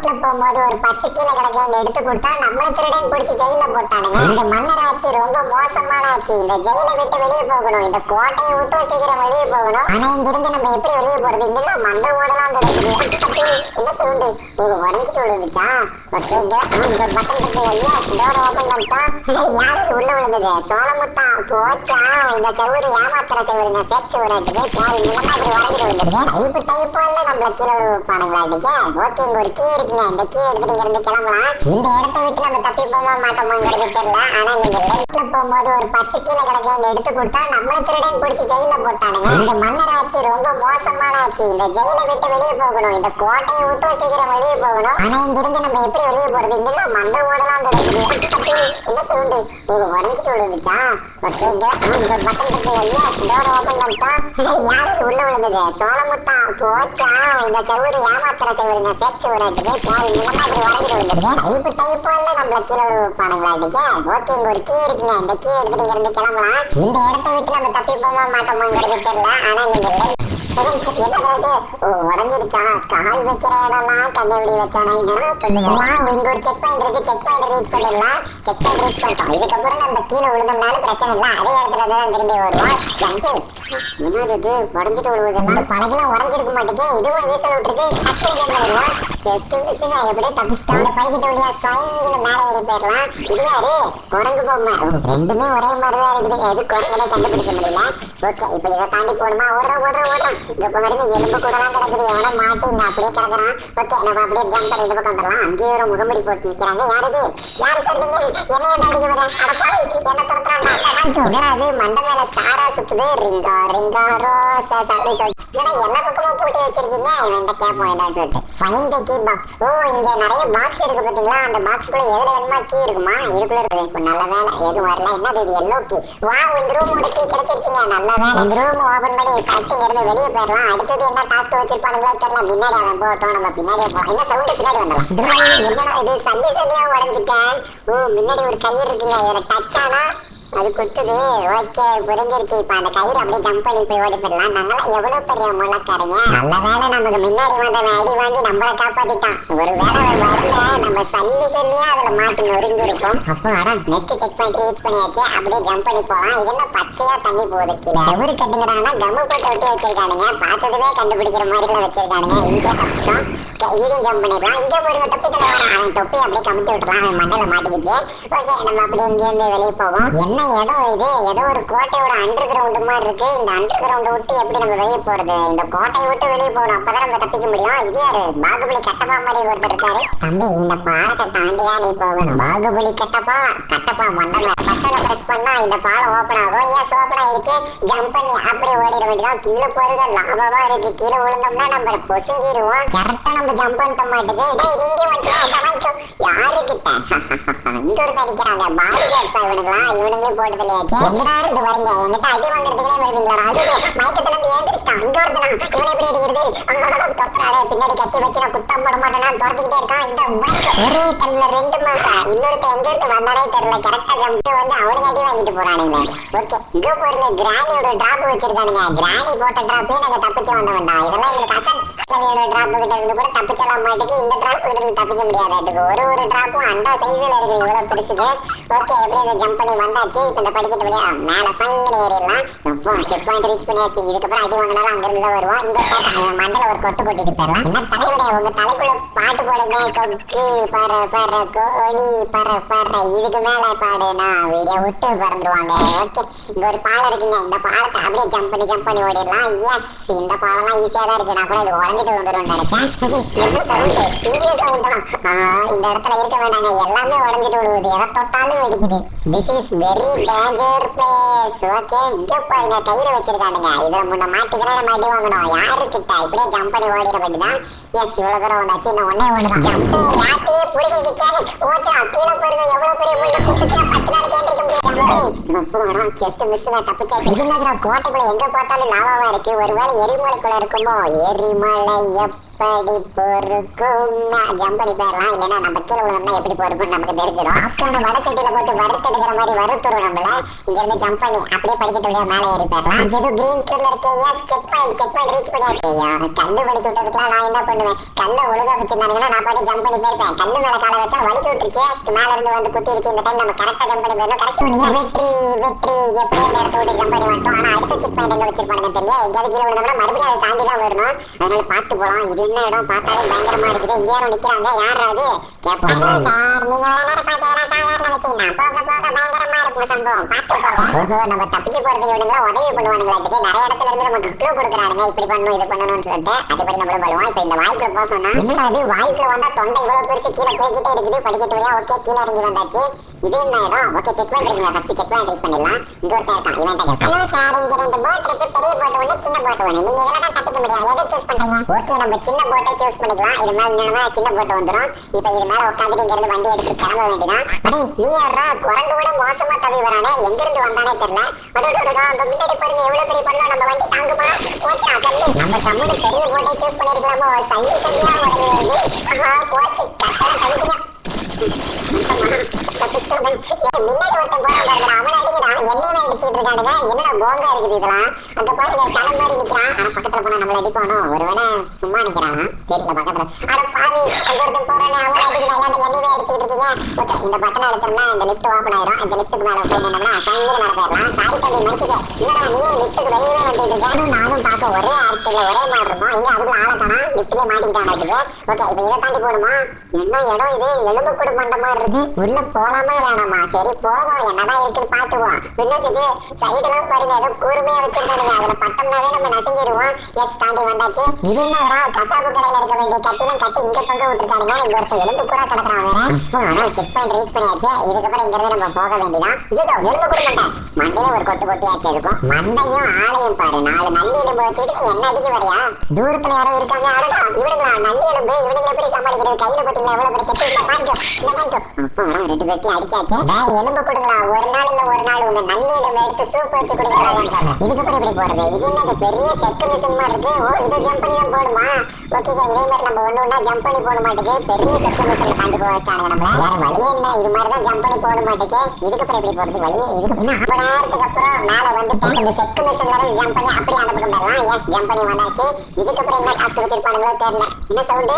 ரோட்ல போகும்போது ஒரு பர்ஸ் கீழே கிடக்கேன்னு எடுத்து கொடுத்தா நம்மள திருடன் பிடிச்சி ஜெயில போட்டானுங்க. இந்த மன்னர் ஆட்சி ரொம்ப மோசமான ஆட்சி. இந்த ஜெயிலை விட்டு வெளியே போகணும், இந்த கோட்டையை விட்டு சீக்கிரம் வெளியே போகணும். ஆனா இங்கிருந்து நம்ம எப்படி வெளியே போறது? இங்க மண்டை ஓடலாம் கிடைக்குது. என்ன சொல்லுண்டு உடஞ்சிட்டு விழுந்துச்சா? பட்டன் இருக்கு ஐயா, டோர் ஓபன் பண்ணிட்டா யாருக்கு உள்ள விழுந்தது? சோழமுத்தா போச்சா? இந்த செவ்வறு ஏமாத்திர செவ்வருங்க, ஃபேக் செவ்வராட்டுக்கு தேவை நிலமா இப்படி உடஞ்சிட்டு விழுந்துருக்கு. டைப்போ இல்ல நம்மள கீழே விழுப்பானுங்களாட்டுக்கு. ஓகே, இங்க ஒரு கீ இருக்குங்க, இந்த கீ எடுத்துட்டு இங்க இருந்து கிளம்பலாம். இந்த இடத்த விட்டு நம்ம தப்பி போக மாட்டோமாங்கிறது தெரியல. ஆனா நீங்க ரைட்ல போகும்போது ஒரு பர்ஸ் கீழே கிடக்கேன்னு எடுத்து கொடுத்தா நம்மள திருடன் பிடிச்சி ஜெயில போட்டானுங்க. இந்த மன்னர் ஆட்சி ரொம்ப மோசமான ஆட்சி. இந்த ஜெயிலை விட்டு வெளியே போகணும், இந்த கோட்டையை விட்டு சீக்கிரம் வெளியே போகணும். ஆனா இங்கிருந்து நம்ம எப்படி வெளியே போறது? இங்க மண்டை ஓடலாம் கிடைக்குது. என்ன சொல்லுண்டு உடஞ்சிட்டு விழுந்துச்சா? ஓகே, பட்டன் இருக்கு ஐயா, டோர் ஓபன் பண்ணிட்டா யாருக்கு உள்ள விழுந்தது? சோழமுத்தா போச்சா? இந்த செவ்வறு ஏமாத்திர செவ்வருங்க, ஃபேக் செவ்வராட்டுக்கு தேவை நிலமா இப்படி உடஞ்சிட்டு விழுந்துருக்கு. டைப்போ இல்ல நம்மள கீழே விழுப்பானுங்களாட்டுக்கு. ஓகே, இங்க ஒரு கீ இருக்குங்க, இந்த கீ எடுத்துட்டு இங்க இருந்து கிளம்பலாம். இந்த இடத்த விட்டு நம்ம தப்பி போக மாட்டோமாங்கிறது தெரியல. ஆனா நீங்க உடஞ்சிருச்சா? கால் வைக்கிற இடம்லாம் கண்டுபிடி வச்சானா? இங்க ஒரு செக் பாயிண்ட் இருக்கு, செக் பாயிண்ட் ரீச் பண்ணிடலாம். செக் பாயிண்ட் ரீச் பண்ணிட்டோம். இதுக்கப்புறம் நம்ம கீழே விழுந்தோம்னாலும் பிரச்சனை இல்லை, அதே இடத்துல தான் திரும்பி வருவோம். என்னது உடஞ்சிட்டு விழுவதெல்லாம்? பழகெல்லாம் உடஞ்சிருக்க மாட்டேங்க, இதுவும் வீசல் விட்டுருக்கு. ஜஸ்ட் மிஸ்ஸிங், எப்படியே தப்பிச்சிட்டோம். அந்த படிக்கிட்ட வழியா சாயங்கில மேலே ஏறி போயிடலாம். இது யாரு? குரங்கு பொம்மை. ரெண்டுமே ஒரே மாதிரிதான் இருக்குது, எது குரங்குனே கண்டுபிடிக்க முடியல. ஓகே, இப்ப இதை தாண்டி போகணுமா? ஓடுறோம். இங்க பாருங்க, எலும்பு கூட தான் கிடக்குது. எவனா மாட்டி இங்க அப்படியே கிடக்குறான். ஓகே, நம்ம அப்படியே ஜம்ப் பண்ணி இந்த பக்கம் வந்துடலாம். அங்கேயே ஒரு முகமுடி போட்டு நிக்கிறாங்க. யாரு சார் நீங்க? என்ன அடிக்க வரேன்? என்ன துரத்துறாங்க? என்னடா அது மண்டை மேல ஸ்டாரா சுத்துது? ரிங்கா ரிங்கா ரோஸ் அப்படி சொல்லி எல்லா பக்கமும் பூட்டி வச்சிருக்கீங்க. இவன்ட்ட கேட்போம் என்னன்னு சொல்லிட்டு. Find the key box. ஓ, இங்க நிறைய பாக்ஸ் இருக்கு பாத்தீங்களா? அந்த பாக்ஸ்க்குள்ள எதுல வேணுமா கீ இருக்குமா? இதுக்குள்ள இருக்குது. இப்போ நல்ல வேலை எதுவும் வரல. என்னது இது? Yellow key. வா, இந்த ரூமோட கீ கிடைச்சிருச்சுங்க. நல்ல வேலை. இந்த ரூம் ஓபன் பண்ணி ஃபர்ஸ்ட் இங்க இருந்து வெளியே போயிடலாம். அடுத்தது என்ன டாஸ்க் வச்சிருப்பானுங்களோ தெரியல. பின்னாடி அவன் போட்டோம், நம்ம பின்னாடியே போலாம். என்ன சவுண்ட் பின்னாடி வந்துடலாம். என்னடா இது? சல்லியா உடஞ்சிட்டேன். ஓ, முன்னாடி ஒரு கயிறு இருக்குங்க, இதுல டச் ஆனா அது குத்துது. ஓகே, புரிஞ்சிருச்சு. இப்ப அந்த கயிறு அப்படியே ஜம்ப் பண்ணி போய் ஓடி போயிடலாம். நாங்களாம் எவ்வளவு பெரிய முளைக்காரங்க. நல்ல வேலை நமக்கு முன்னாடி வந்தவன் அடி வாங்கி நம்மளை காப்பாத்திட்டான். ஒரு வேலை வரல, நம்ம சொல்லியா அதுல மாட்டி நொறுங்கி இருக்கும். அப்போ நெக்ஸ்ட் செக் பாயிண்ட் ரீச் பண்ணியாச்சு. அப்படியே ஜம்ப் பண்ணி போலாம். இது என்ன பச்சையா தண்ணி போகுது கீழே? எவரு கட்டுங்கிறாங்கன்னா கம்மு போட்டு ஒட்டி வச்சிருக்கானுங்க. பார்த்ததுவே கண்டுபிடிக்கிற மாதிரி வச்சிருக்கானுங்க. இங்கே கஷ்டம். இதையும் ஜம்ப் பண்ணிடலாம். இங்கே போயிருங்க, தொப்பி தலைவன். அவன் தொப்பி அப்படியே கமுத்தி விட்டுலாம். அவன் மண்டையில மாட்டிக்கிச்சு. ஓகே, நம்ம அப்படியே இங்கேருந்து வெளியே போவோம். என்ன இடம் இது? ஏதோ ஒரு கோட்டையோட அண்டர் கிரவுண்ட் மாதிரி இருக்கு. இந்த அண்டர் கிரவுண்ட் விட்டு எப்படி நம்ம வெளியே போறது? இந்த கோட்டையை விட்டு வெளியே போகணும், அப்பதான் நம்ம தப்பிக்க முடியும். இது யாரு? பாகுபலி கட்டப்பா மாதிரி ஒருத்தர் இருக்காரு. தம்பி, இந்த பாலத்தை தாண்டியா நீ போகணும். பாகுபலி கட்டப்பா மண்டல பட்டனை பிரஸ் பண்ணா இந்த பாலம் ஓபன் ஆகும். ஏன் ஓபன் ஆயிடுச்சு? ஜம்ப் பண்ணி அப்படியே ஓடிட வேண்டியதான். கீழே போறது லாபமா இருக்கு. கீழே விழுந்தோம்னா நம்ம பொசுங்கிடுவோம். கரெக்டா நம்ம ஜம்ப் பண்ணிட்ட மாட்டேங்குது. நீங்க வந்து யாருக்கிட்ட இங்க ஒரு தடிக்கிறாங்க பாடிகார்ட்ஸ். இவனுங்களே போட்டது இல்லையாச்சு. எல்லாரும் இது வரீங்க என்கிட்ட அடி வாங்குறதுக்குனே வருவீங்களா? அது மயக்கத்துல இருந்து ஏந்திரிச்சிட்டான். இங்க ஒருத்தனா இவனை எப்படி அடிக்கிறது? தொத்துறாடே, பின்னாடி கத்தி வச்சு நான் குத்தம் போட மாட்டேன்னா துரத்திக்கிட்டே இருக்கான். இந்த ஒரே கல்ல ரெண்டு மாசா. இன்னொருத்த எங்க இருந்து வந்தானே தெரியல. கரெக்டா ஜம்ப் வந்து அவனுங்க அடி வாங்கிட்டு போறானுங்க. ஓகே, இங்க போயிருந்த கிராணியோட டிராப் வச்சிருக்கானுங்க. கிராணி போட்ட டிராப்பே நாங்க தப்பிச்சு வந்த வேண்டாம். இதெல்லாம் எங்களுக்கு அசன் டிராப் கிட்ட இருந்து கூட தப்பிச்சலாம் மாட்டுக்கு. இந்த டிராப் கிட்ட இருந்து தப்பிக்க முடியாதாட்டுக்கு. ஒரு டிராப்பும் அண்டா சைஸ்ல இருக்கு, இவ்வளவு பெருசுக்கு. ஓகே, எப்படி இதை ஜம்ப் பண்ணி வந்தாச்சு. இப்ப இந்த படிக்கிட்ட வழியா மேல சாயங்கன்னு ஏறிடலாம். இப்போ செக் பாயிண்ட் ரீச் பண்ணியாச்சு. இதுக்கப்புறம் அடி வாங்கினாலும் அங்க இருந்து வருவோம். இந்த மண்டல ஒரு கொட்டு போட்டுட்டு போயிடலாம். என்ன தலைவடைய உங்க தலைக்குள்ள பாட்டு போடுங்க. கொக்கு பற பற கோழி பற பற. இதுக்கு மேல பாடுனா வீடியோ விட்டு பறந்துருவாங்க. ஓகே, இங்க ஒரு பாலம் இருக்குங்க. இந்த பாலத்தை அப்படியே ஜம்ப் பண்ணி ஓடிடலாம். எஸ், இந்த பாலம்லாம் ஈஸியா தான் இருக்கு. நான் கூட இது உடஞ்சிட்டு வந்துடும் நினைச்சேன். என்ன சவுண்ட்? இந்திய சவுண்ட் தான். இந்த இடத்துல இருக்க வேண்டாங்க, எல்லாமே உடஞ்சிட்டு விடுவது. எதை தொட்டாலும் வெடிக்குது. This is very danger place. Okay, இங்க பாருங்க கயிறு வச்சிருக்கானுங்க. இதை முன்ன மாட்டுக்கிறா நம்ம அடி வாங்கணும். யாருக்கிட்ட? இப்படியே ஜம்ப் பண்ணி ஓடிட வேண்டியதான். எஸ், இவ்வளவு தூரம் வந்தாச்சு. இன்னும் ஒன்னே ஒண்ணுதான். ஜம்ப் யாத்தையே புடிக்கிச்சா ஓச்சா. கீழே பாருங்க எவ்வளவு பெரிய முள்ள குத்துச்சா. 10 நாளைக்கு எந்திரிக்க முடியாது. ஜஸ்ட் மிஸ் தான் தப்பிச்சாச்சு. இது மாதிரி கோட்டைக்குள்ள எங்க பார்த்தாலும் லாவாவா இருக்கு. ஒருவேளை எரிமலைக்குள்ள இருக்குமோ? எரிமலை எப்படி பொறுக்கும் ஜம்ப் பண்ணி போயிடலாம். இல்லைன்னா நம்ம கீழே விழுந்தோம்னா எப்படி பொறுக்கும் நமக்கு தெரிஞ்சிடும். அப்புறம் வடை சட்டியில போட்டு வறுத்தெடுக்கிற மாதிரி வறுத்துரும் நம்மள. இங்க இருந்து ஜம்ப் பண்ணி அப்படியே படிக்கட்டு வழியா மேலே ஏறி போயிடலாம். ஏதோ கிரீன் கலர்ல இருக்க செக் பாயிண்ட் ரீச் பண்ணியாச்சு. கல்லு வலிக்கு விட்டதுக்குலாம் நான் என்ன பண்ணுவேன், கல்ல ஒழுங்கா வச்சிருந்தாங்கன்னா நான் பாட்டு ஜம்ப் பண்ணி போயிருப்பேன். கல்லு மேல காலை வச்சா வலிக்கு விட்டுருச்சு, மேல இருந்து வந்து குத்திடுச்சு. இந்த டைம் நம்ம கரெக்டா ஜம்ப் பண்ணி போயிடணும். கடைசி வெற்றி எப்படி அந்த இடத்த விட்டு ஜம்ப் பண்ணி வந்துட்டோம். ஆனா அடுத்த செக் பாயிண்ட் எங்க வச்சிருப்பாங்க தெரியல. எங்கேயாவது கீழே விழுந்தோம்னா மறுபடியும் அதை தாண்டி தான் வரணும். அதனால பார்த்து போலாம். இது என்ன இடம் பார்த்தாலே பயங்கரமா இருக்குது. இங்க யாரும் நிக்கிறாங்க, யார் அது கேட்பாங்க. சார் நீங்க நேரம் பார்த்ததெல்லாம் சாதாரண விஷயம் தான், போக போக பயங்கரமா இருக்கும் சம்பவம், பார்த்து நம்ம தப்பிச்சு போறதுக்கு இவனுங்களா உதவி பண்ணுவானுங்களாட்டுக்கு. நிறைய இடத்துல இருந்து நமக்கு க்ளூ கொடுக்குறானுங்க, இப்படி பண்ணணும் இது பண்ணணும்னு சொல்லிட்டு. அதுபடி நம்மளும் பண்ணுவோம். இப்ப இந்த வாய்க்குள்ள போக சொன்னா என்னடா அது, வாய்க்குள்ள வந்தா தொண்டை இவ்வளவு பெருசு கீழே போய்கிட்டே இருக்குது. படிக்கட்டு வழியா ஓகே கீழே இறங்கி வந்தாச்சு. இது என்ன இடம், ஓகே செக் பண்றீங்களா, ஃபர்ஸ்ட் செக் பாயிண்ட் ரீச் பண்ணிடலாம். இங்க ஒருத்தர் இருக்கான், இவன் கேட்க ஹலோ சார் இங்க 2 போட் இருக்கு, பெரிய போட் ஒன்று சின்ன போட் ஒன்று, நீங்க இதெல்லாம் தான் தப்பிக்க முடியாது, எதை சூஸ் பண்றீங்க? ஓகே நம்ம சின்ன போட்டை சூஸ் பண்ணிக்கலாம். இது மேல நின்னா சின்ன போட் வந்துடும். இப்போ இது மேல உட்காந்துட்டு இங்க இருந்து வண்டி எடுத்து கிளம்ப வேண்டியதான். அடே நீ யாரா, குரங்கு கூட மோசமா தவி வரானே, எங்க இருந்து வந்தானே தெரியல. அந்த முன்னாடி பாருங்க எவ்வளவு பெரிய பண்ணலாம், நம்ம வண்டி தாங்குமா? போச்சா கல்லு, நம்ம கம்முனு பெரிய போட்டை சூஸ் பண்ணிருக்கலாமோ, சல்லி சல்லியா வருது. போச்சு கரெக்டா தவிக்கிறேன். முன்னாடி ஒருத்தன் போறான், அவனை அடிக்கிறான், என்னையுமே அடிச்சுட்டு இருக்கானுங்க. என்னடா போங்கா இருக்குது இதெல்லாம். அந்த பாருங்க கலம் மாதிரி நிக்கிறான். ஆனா பக்கத்துல போனா நம்மள அடிப்பானோ, ஒருவேளை சும்மா நிக்கிறானா தெரியல பக்கத்துல. ஆனா பாவி அங்க ஒருத்தன் போறானே, அவனை அடிக்கிறான், என்னையுமே அடிச்சுட்டு இருக்கீங்க. ஓகே இந்த பட்டனை அழுத்தோம்னா இந்த லிஃப்ட் ஓபன் ஆயிரும். இந்த லிஃப்ட்டுக்கு மேல போய் நின்னோம்னா சங்கில மேல போயிடலாம். சாரி தம்பி மன்னிச்சுக்க, என்னடா நீயே லிஃப்ட்டுக்கு வெளியவே வந்துட்டு இருக்கேன். நானும் பார்க்க ஒரே அர்த்தத்துல ஒரே மாதிரி இருக்கும். இங்க அதுக்குள்ள ஆளை காணா, லிஃப்ட்லயே மாட்டிக்கிட்டான். ஓகே இப்ப இதை தாண்டி போடுமா? என்ன இடம் இது, எலும்பு கூடு மண்ட மாதிரி இருக்கு. உள்ள போலாமா வேணாமா? சரி போவோம், என்னதான் இருக்குன்னு பாத்துவோம். என்னது சைடுலாம் பாருங்க ஏதோ கூர்மையா வச்சிருக்கானுங்க, அதுல பட்டம்னாவே நம்ம நசுங்கிடுவோம். எஸ் தாண்டி வந்தாச்சு. இது என்னடா கசாப்பு கடையில இருக்க வேண்டிய கட்டிலும் கட்டி இங்க தொங்க விட்டுருக்கானுங்க. இங்க ஒருத்தர் எலும்பு கூட கிடக்குறான் வேற. ஆனா செக் பாயிண்ட் ரீச் பண்ணியாச்சு. இதுக்கப்புறம் இங்க இருந்து நம்ம போக வேண்டியதான். எலும்பு கூட மண்டை மண்டையில ஒரு கொட்டு கொட்டியாச்சு இருக்கும். மண்டையும் ஆளையும் பாரு, 4 நல்லி எலும்பு வச்சுட்டு என்ன அடிக்க வரையா? தூரத்துல யாரும் இருக்காங்க. அடடா இவனுங்களா நல்லி எலும்பு, இவனுங்க எப்படி சமாளிக்கிறது? கையில பாத்தீங்களா எவ்வளவு பெரிய கட்டி. இந்த பாயிண்ட் அப்பா 2 பேர்த்தையும் அடிச்சாச்சு. எலும்பு கொடுங்களா, ஒரு நாள் இல்ல ஒரு நாள் உங்க நல்லி எலும்பு எடுத்து சூப் வச்சு குடிக்கலாம். இதுக்கப்புறம் எப்படி போறது? இது என்ன பெரிய செக்கு மிஷின் மாதிரி இருக்கு. ஓ இதை ஜம்ப் பண்ணி தான் போடுமா? ஓகே இதே மாதிரி நம்ம ஒண்ணு ஜம்ப் பண்ணி போட மாட்டேங்குது. பெரிய செக்கு மிஷின் தாண்டி போக வச்சானுங்க. நம்ம வேற வழியே இல்ல, இது மாதிரி தான் ஜம்ப் பண்ணி போட மாட்டேங்குது. இதுக்கப்புறம் எப்படி போறது வழி? இதுக்கு அப்ப நேரத்துக்கு அப்புறம் மேல வந்துட்டு இந்த செக்கு மிஷின்ல இருந்து ஜம்ப் பண்ணி அப்படியே அந்த பக்கம் போயிடலாம். எஸ் ஜம்ப் பண்ணி வந்தாச்சு. இதுக்கப்புறம் என்ன டாஸ்க் வச்சிருப்பானுங்களோ தெரியல. என்ன சவுண்டு?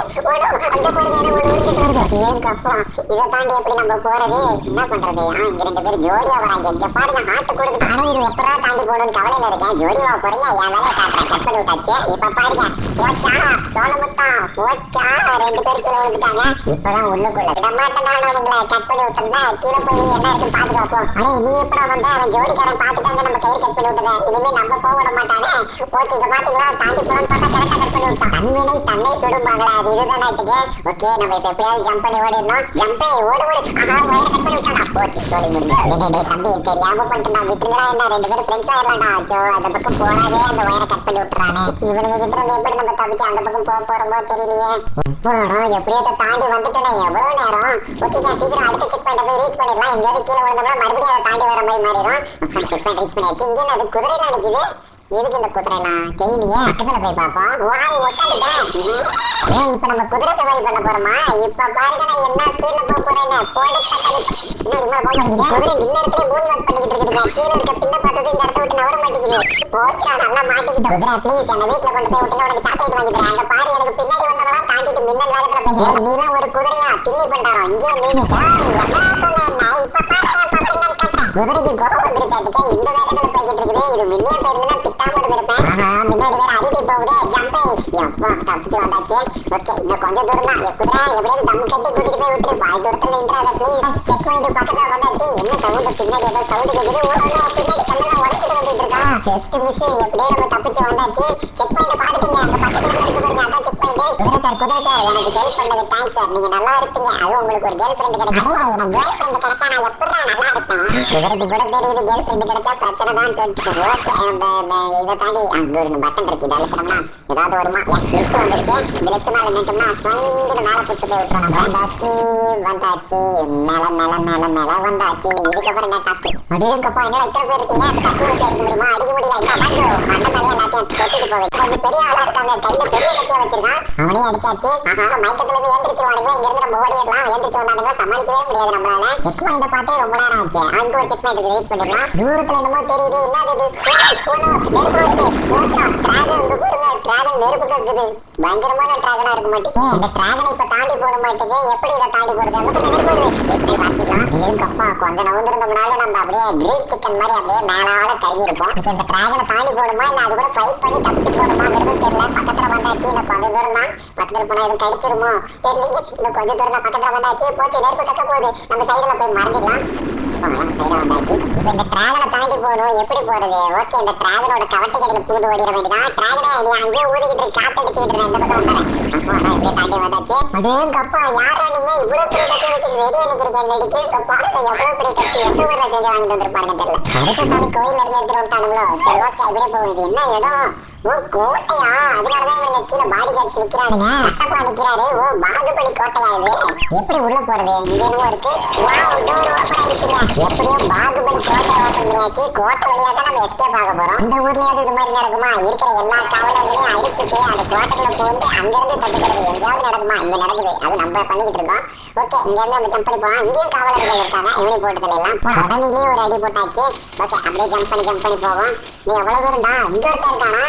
அங்க போறது ஏதோ ஒண்ணு உருட்டிட்டு வருது. ஏங்க அப்பா இதை தாண்டி எப்படி நம்ம போறது? என்ன பண்றது? இங்க 2 பேரும் ஜோடியா வராங்க. இங்க பாருங்க ஹார்ட் கொடுத்து. ஆனா இது எப்படா தாண்டி போகணும்னு கவலையில இருக்கேன். ஜோடியா போறீங்க, என் வேலையை காட்டுறேன். கட் பண்ணி விட்டாச்சு. இப்ப பாருங்க போச்சா சோழமுத்தா போச்சா, 2 பேர் கீழே விழுந்துட்டாங்க. இப்பதான் உள்ளுக்குள்ள விடமாட்டேன் உங்களை. கட் பண்ணி விட்டோம்னா கீழே போய் என்ன இருக்குன்னு பாத்துட்டு வைப்போம். ஆனா நீ எப்படா வந்த? அவன் ஜோடிக்காரன் பாத்துட்டாங்க நம்ம கயிறு கட் பண்ணி விட்டதை. இனிமே நம்ம போக விட மாட்டானே. போச்சு இங்க பாத்தீங்களா, தாண்டி போகணும்னு பார்த்தா கரெக்டா கட் பண்ணி விட்டான். தன்வினை தன்னை சுடும்பாங்களா, அது இதுதானாட்டுக்கு. ஓகே நம்ம இப்ப எப்படியாவது ஜம்ப் பண்ணி ஓடிடணும். ஜம்பே ஓடு ஓடு. ஆஹா வயரை கட் பண்ணி விட்டானா. போச்சு சொல்லி முடிஞ்சு. தம்பி தெரியாம பண்ணிட்டு விட்டுங்களா, என்ன 2 பேரும் ஃப்ரெண்ட்ஸ் ஆயிடலாம்டா. அச்சோ அந்த பக்கம் போறாதே, அந்த வயரை கட் பண்ணி விட்டுறானே. இவனுங்க கிட்ட இருந்து எப்படி நம்ம தப்பிச்சு அந்த பக்கம் போறோமோ தெரியலையே. எப்படியோ தாண்டி வந்துட்டேனே, எவ்வளவு நேரம். ஓகே சீக்கிரம் அடுத்த செக் பாயிண்ட் போய் ரீச் பண்ணிடலாம். எங்கேயாவது கீழே விழுந்தோம்னா மறுபடியும் அதை தாண்டி வர மாதிரி மாறிடும். செக் பாயிண்ட் ரீச் பண்ணியாச்சு. இங்கே அது குதிரைலாம் நிக்குது. எதுக்கு இந்த குதிரைலாம் தெரியலையே. பக்கத்துல போய் பார்ப்போம். ஏன் இப்ப நம்ம குதிரை சவாரி பண்ண போறோமா? இப்ப பாருங்க நான் என்ன ஸ்பீட்ல போக போறேன்னு. குதிரை நின்ன இடத்துல மூணு வாட் பண்ணிக்கிட்டு இருக்குது. கீழே இருக்க பிள்ளை பார்த்தது இந்த இடத்த விட்டு நவர மாட்டேங்குது. போச்சா நல்லா மாட்டிக்கிட்டு. குதிரை ப்ளீஸ் என்ன வீட்டுல கொண்டு போய் விட்டு உனக்கு சாக்லேட் வாங்கி தரேன். அங்க பாரு எனக்கு பின்னாடி வந்தவங்களாம் தாண்டிட்டு மின்னல் வேகத்துல போய் நீலாம் ஒரு குதிரையா திண்ணி பண்றாரோ இங்கே மீன் என்ன சொன்னேன். இப்ப குதிரைக்கு கோபம் வந்துருக்காட்டுக்க இந்த வேகத்துல போய்கிட்டு இருக்குது. இது முன்னே போயிருந்தா திட்டாம இருந்திருப்பேன். முன்னாடி வேற அடிப்பி போகுது. ஜம்பே எப்பா தப்பிச்சு வந்தாச்சு. ஓகே இன்னும் கொஞ்சம் தூரம் தான். குதிரை எப்படியாவது தம் கட்டி கூட்டிட்டு போய் விட்டுரு. பாய் தூரத்துல நின்றாத ப்ளீஸ். செக் பாயிண்ட் பக்கத்துல வந்தாச்சு. என்ன சவுண்ட் பின்னாடி ஏதோ சவுண்ட் கேக்குது. பின்னாடி கண்ணெல்லாம் உடச்சிட்டு வந்துட்டு இருக்கான். ஜஸ்ட் மிஸ் எப்படியே நம்ம தப்பிச்சு வந்தாச்சு. செக் பாயிண்ட் பாத்துட்டீங்க. அந்த பக்கத்துல இருக்கு பாருங்க, அதான் செக் பாயிண்ட். குதிரை சார் குதிரை சார் எனக்கு ஹெல்ப் பண்ணது தேங்க்ஸ் சார். நீங்க நல்லா இருப்பீங்க. அது உங்களுக்கு ஒரு கேர்ள் ஃப்ரெண்ட் கிடைக்கும். எனக்கு கேர்ள் ஃப்ரெண்ட் கிடைச்சா நான் எப்படா நல்லா இருப்பேன்? இவருக்கு கூட தெரியுது கேர்ள் ஃப்ரெண்ட் கிடைச்சா பிரச்சனை தான் சொல்லிட்டு. ஓகே இதை தாண்டி அங்க ஒரு பட்டன் இருக்கு. இதை அழுத்தணும்னா ஏதாவது வருமா? எஸ் லிஃப்ட் வந்துருச்சு. இந்த லிஃப்ட் மேல நின்றுட்டோம்னா ஸ்வைங்கிற மேல புட்டு போய் விட்டுறோம். வந்தாச்சு வந்தாச்சு மேல மேல மேல மேல வந்தாச்சு. இதுக்கப்புறம் என்ன டாஸ்க்? அடிக்கப்பா என்னடா இத்தனை பேர் இருக்கீங்க? கட்டி வச்சு அடிக்க முடியுமா? அடிக்க முடியல. இந்த மண்டை மேலே எல்லாத்தையும் தொட்டிட்டு போவேன். கொஞ்சம் பெரிய ஆளா இருக்காங்க. கையில பெரிய கட்டியா வச்சிருக்கான். அவனையும் அடிச்சாச்சு. மயக்கத்துல இருந்து ஏந்திரிச்சிருவானுங்க. இங்க இருந்து நம்ம ஓடிடலாம். ஏந்திரிச்சு வந்தானுங்க சமாளிக்கவே முடியாது நம்மளால. செக் பாயிண்ட பார்த்தே ரொம்ப நேரம் ஆச்சு. அங்க ஒரு செக் பாயிண்ட் ரீச் பண்ணிடலாம். தூரத்துல என்னமோ தெரியுது. என்னது நெருப்பு வருது. டிராகன் இங்க பாருங்க. டிராகன் நெருப்பு கக்குது. பயங்கரமான டிராகனா இருக்க மாட்டேங்குது. இந்த டிராகனை இப்ப தாண்டி போட மாட்டேங்குது. எப்படி இதை தாண்டி போறது? அந்த நெருப்பு வருது. எப்படி பாத்துக்கலாம்? இதுக்கப்பா கொஞ்சம் நவுந்திருந்தோம்னாலும் நம்ம அப்படியே கிரில் சிக்கன் மாதிரி அப்படியே மேலால கறி இருப்போம். இப்ப இந்த டிராகனை தாண்டி போடுமா இல்ல அது கூட ஃபைட் பண்ணி தப்பிச்சு போடுமாங்கிறது தெரியல. பக்கத்துல வந்தாச்சு. இன்னும் கொஞ்சம் தூரம் தான். பக்கத்துல போனா இது கடிச்சிருமோ தெரியல. இன்னும் கொஞ்சம் தூரம் தான். பக்கத்துல வந்தாச்சு. போச்சு நெருப்பு கக்க போகுது. நம்ம சைடுல போய் மறைஞ்சிடலாம். இப்ப இந்த டிராகனை தாண்டி போகணும். எப்படி போறது? ஓகே இந்த டிராகனோட கவட்டி கடையில பூந்து ஓடிட வேண்டியதான். டிராகனை நீ அங்கேயே ஊதிக்கிட்டு காத்தடிச்சுக்கிட்டு இந்த பக்கம் வந்துடுறேன். இப்படியே தாண்டி வந்தாச்சு. அடேங்கப்பா யாரா நீங்க இவ்வளவு பெரிய கட்டி வச்சு ரெடியா நிக்கிறீங்க? நடிக்க பாருங்க எவ்வளவு பெரிய கட்டி எந்த ஊர்ல செஞ்சு வாங்கிட்டு வந்திருப்பாருங்க தெரியல. அடுத்த சாமி கோயில இருந்து எடுத்துட்டு வந்துட்டானுங்களோ. சரி ஓகே இப்படியே போகுது. என்ன இடம்? ஓ கோட்டையா? அதனாலதான் இவங்க கீழே பாடி கார்ட்ஸ் நிக்கிறானுங்க. கட்டப்பா நிக்கிறாரு. ஓ பாகுபலி கோட்டையா இது? எப்படி உள்ள போறது? இங்க என்னவோ இருக்கு. டோர் ஓபன் ஆயிடுச்சுங்க. எப்படியோ பாகுபலி கோட்டை ஓபன் பண்ணியாச்சு. கோட்டை வழியா தான் நம்ம எஸ்கேப் ஆக போறோம். இந்த ஊர்லயாவது இது மாதிரி நடக்குமா? இருக்கிற எல்லா காவலர்களையும் அடிச்சுட்டு அந்த கோட்டைக்குள்ள போந்து அங்க இருந்து தப்பிக்கிறது எங்கேயாவது நடக்குமா? இங்க நடக்குது. அது நம்ம பண்ணிக்கிட்டு இருக்கோம். ஓகே இங்க இருந்து நம்ம ஜம்ப் பண்ணி போலாம். இங்கேயும் காவலர்கள் இருக்காங்க. இவனி போட்டதுல எல்லாம் உடனே ஒரு அடி போட்டாச்சு. ஓகே அப்படியே ஜம்ப் பண்ணி போவோம். நீ எவ்வளவு தூரம்டா? இங்க ஒருத்தர் இருக்கானா?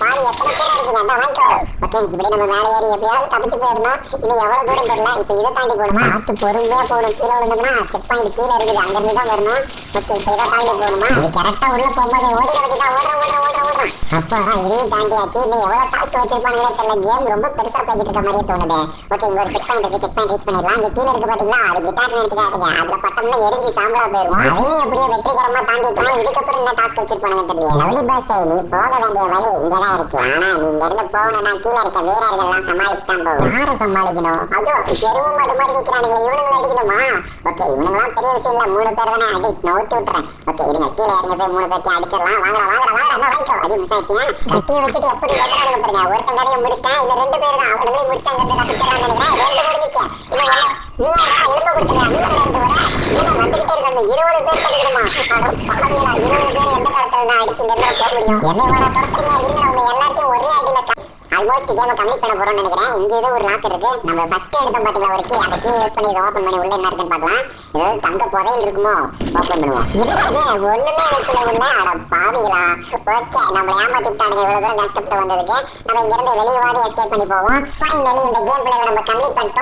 பாதி எத்தனை பேர் இருக்கீங்க? அந்த வாங்கிக்கோ. ஓகே இப்படி நம்ம மேலே ஏறி எப்படியாவது தப்பிச்சு போயிடணும். இன்னும் எவ்வளவு தூரம் தெரியல. இப்ப இதை தாண்டி போகணுமா? பார்த்து பொறுமையா போகணும். கீழே விழுந்ததுன்னா செக் பாயிண்ட் கீழே இருக்குது. அங்க இருந்து தான் வரணும். ஓகே இப்ப இதை தாண்டி போகணுமா? இது கரெக்டா உள்ள போகும்போது ஓடிட வேண்டியதான். ஓடுறோம். அப்பா இதையும் தாண்டியாச்சு. இன்னும் எவ்வளவு டாஸ்க் வச்சிருப்பானுங்களே தெரியல. கேம் ரொம்ப பெருசா போய்கிட்டு இருக்க மாதிரியே தோணுது. ஓகே இங்க ஒரு செக் பாயிண்ட் இருக்கு. செக் பாயிண்ட் ரீச் பண்ணிடலாம். இங்க கீழே இருக்கு பாத்தீங்களா? அது கிட்டார் நினைச்சுக்காதீங்க. அதுல பட்டம்னா எரிஞ்சு சாம்பலா போயிருவோம். அதையும் எப்படியோ வெற்றிகரமா தாண்டிட்டோம். இதுக்கப்புறம் என்ன டாஸ்க் வச்சிருப்பானுங்க தெரியல. லவ்லி பாஸ் நீ போக வேண்டிய வழி இங்கதான் இருக்கு. ஆனா நீ இங்க இருந்து போகணும்னா கீழே இருக்க வீரர்கள் எல்லாம் சமாளிச்சு தான் போகும். யாரை சமாளிக்கணும்? அதோ எருவும் மாடு மாதிரி நிக்கிறானுங்களே. இவனுங்களை அடிக்கணுமா? ஓகே இவனுங்களாம் பெரிய விஷயம் இல்ல. 3 பேர் தானே. அடி நவுத்தி விட்டுறேன். ஓகே இருங்க கீழே இறங்க போய் 3 பேர்த்தையும் அடிச்சிடலாம். வாங்கடா வாங்கிக்கோ. அடி மிஸ் ஆச்சுன்னா கட்டியை வச்சுட்டு எப்படி வெட்டுறாங்க பாருங்க. ஒருத்தன் கதையை முடிச்சிட்டேன். இன்னும் 2 பேர் தான். அவங்களே முடிச்சிட்டாங்க. தப்பிச்சிடலாம்னு நினைக்கிறேன். 2 முடிஞ்சிச்சு. இன்னும் நீ எலும்பு கொடுத்துருக்கா? நீ நடந்து வர வந்துகிட்டே இருக்காங்க. 20 பேர் கிடைக்கணுமா? 20 பேர் எந்த காலத்துல தான் அடிச்சு நிர்ணயம் போக முடியும்? என்ன வர துரத்துறீங்க? இருங்க உங்க எல்லாத்தையும் ஒரே அடியில ஆல்மோஸ்ட் கேமை கம்ப்ளீட் பண்ண போறோம்னு நினைக்கிறேன். இங்க ஏதோ ஒரு லாக் இருக்கு. நம்ம ஃபர்ஸ்ட் எடுத்தோம் பாத்தீங்களா ஒரு கீ. அந்த கீ யூஸ் பண்ணி இதை ஓபன் பண்ணி உள்ள என்ன இருக்குன்னு பார்க்கலாம். ஏதாவது தங்க புதையல் இருக்குமோ? ஓபன் பண்ணுவோம். இது ஒண்ணுமே வைக்கல உள்ள. அட பாவிகளா. ஓகே நம்மள ஏமாத்தி விட்டானுங்க. இவ்வளவு தூரம் கஷ்டப்பட்டு வந்ததுக்கு நம்ம இங்க இருந்து வெளியே எஸ்கேப் பண்ணி போவோம். ஃபைனலி இந்த கேம் பிளேவை நம்ம கம்ப்ளீட் பண்ணிட்டோம்.